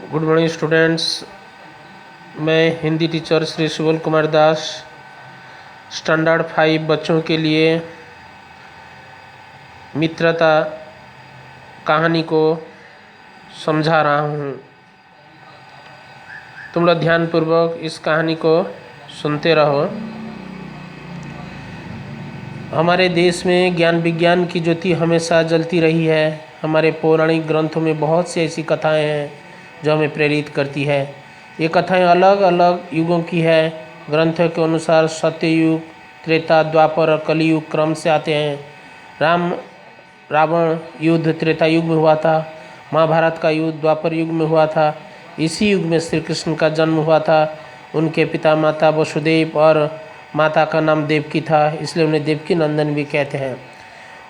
Good morning students. मैं Hindi teacher Shri Subal Kumar Das standard 5 बच्चों के लिए मित्रता कहानी को समझा रहा हूँ। तुम लोग ध्यानपूर्वक इस कहानी को सुनते रहो। हमारे देश में ज्ञान विज्ञान की ज्योति हमेशा जलती रही है। हमारे पौराणिक ग्रंथों में बहुत सी ऐसी कथाएं हैं जो हमें प्रेरित करती है। ये कथाएं अलग अलग युगों की है। ग्रंथों के अनुसार सत्ययुग, त्रेता, द्वापर और कलियुग क्रम से आते हैं। राम रावण युद्ध त्रेता युग में हुआ था। महाभारत का युद्ध द्वापर युग में हुआ था। इसी युग में श्री कृष्ण का जन्म हुआ था। उनके पिता माता वसुदेव और माता का नाम देवकी था, इसलिए उन्हें देवकी नंदन भी कहते हैं।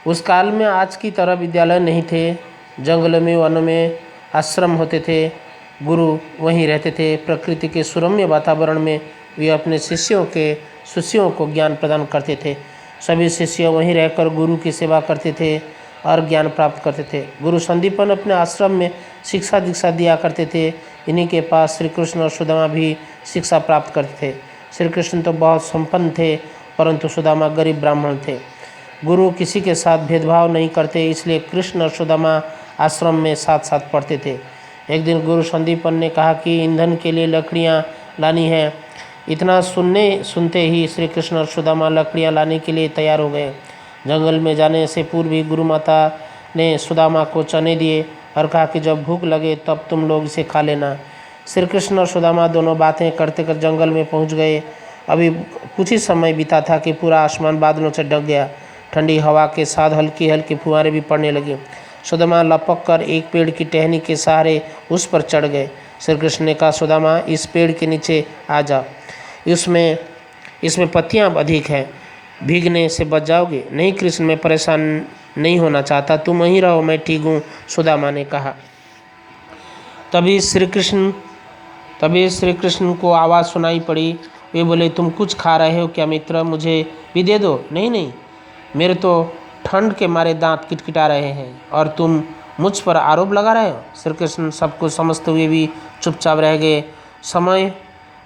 उस काल में आज की तरह विद्यालय नहीं थे। जंगलों में, वनों में आश्रम होते थे। गुरु वहीं रहते थे। प्रकृति के सुरम्य वातावरण में वे अपने शिष्यों को ज्ञान प्रदान करते थे। सभी शिष्य वहीं रहकर गुरु की सेवा करते थे और ज्ञान प्राप्त करते थे। गुरु संदीपन अपने आश्रम में शिक्षा दीक्षा दिया करते थे। इन्हीं के पास श्री कृष्ण और सुदामा भी शिक्षा प्राप्त करते थे। श्री कृष्ण तो बहुत संपन्न थे, परंतु सुदामा गरीब ब्राह्मण थे। गुरु किसी के साथ भेदभाव नहीं करते, इसलिए कृष्ण और सुदामा आश्रम में साथ साथ पढ़ते थे। एक दिन गुरु संदीपन ने कहा कि ईंधन के लिए लकड़ियाँ लानी है। इतना सुनते ही श्री कृष्ण और सुदामा लकड़ियाँ लाने के लिए तैयार हो गए। जंगल में जाने से पूर्व ही गुरु माता ने सुदामा को चने दिए और कहा कि जब भूख लगे तब तुम लोग इसे खा लेना। श्री कृष्ण और सुदामा दोनों बातें करते कर जंगल में पहुंच गए। अभी कुछ ही समय बीता था कि पूरा आसमान बादलों से ढक गया। ठंडी हवा के साथ हल्की हल्की फुहारें भी पड़ने लगी। सुदामा लपक कर एक पेड़ की टहनी के सहारे उस पर चढ़ गए। श्री कृष्ण ने कहा, सुदामा इस पेड़ के नीचे आ जा, इसमें पत्तियां अधिक हैं, भीगने से बच जाओगे। नहीं कृष्ण, मैं परेशान नहीं होना चाहता, तुम वहीं रहो, मैं ठीक हूँ, सुदामा ने कहा। तभी श्री कृष्ण को आवाज़ सुनाई पड़ी। वे बोले, तुम कुछ खा रहे हो क्या मित्र? मुझे भी दे दो। नहीं, मेरे तो ठंड के मारे दांत किटकिटा रहे हैं और तुम मुझ पर आरोप लगा रहे हो। श्री कृष्ण सब कुछ समझते हुए भी चुपचाप रह गए। समय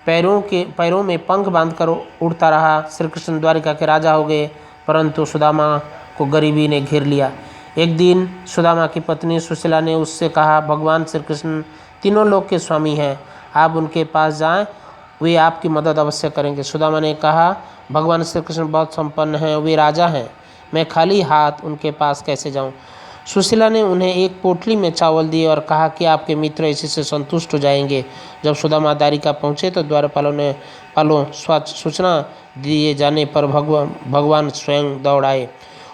पैरों में पंख बांधकर उड़ता रहा। श्री कृष्ण द्वारिका के राजा हो गए, परंतु सुदामा को गरीबी ने घेर लिया। एक दिन सुदामा की पत्नी सुशीला ने उससे कहा, भगवान श्री कृष्ण तीनों लोक के स्वामी हैं, आप उनके पास जाएं, वे आपकी मदद अवश्य करेंगे। सुदामा ने कहा, भगवान श्री कृष्ण बहुत संपन्न हैं, वे राजा हैं, मैं खाली हाथ उनके पास कैसे जाऊं। सुशीला ने उन्हें एक पोटली में चावल दिए और कहा कि आपके मित्र इसी से संतुष्ट हो जाएंगे। जब सुदामा द्वारिका पहुँचे तो द्वारपालों सूचना दिए जाने पर भगवान स्वयं दौड़ आए।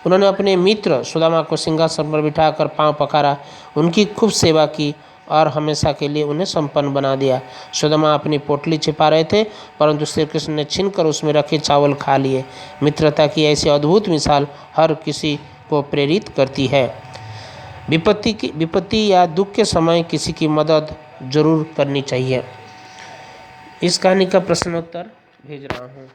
उन्होंने अपने मित्र सुदामा को सिंहासन पर बिठाकर पांव पखारा, उनकी खूब सेवा की और हमेशा के लिए उन्हें संपन्न बना दिया। सुदामा अपनी पोटली छिपा रहे थे, परंतु श्री कृष्ण ने छीनकर उसमें रखे चावल खा लिए। मित्रता की ऐसी अद्भुत मिसाल हर किसी को प्रेरित करती है। विपत्ति या दुख के समय किसी की मदद जरूर करनी चाहिए। इस कहानी का प्रश्नोत्तर भेज रहा हूँ।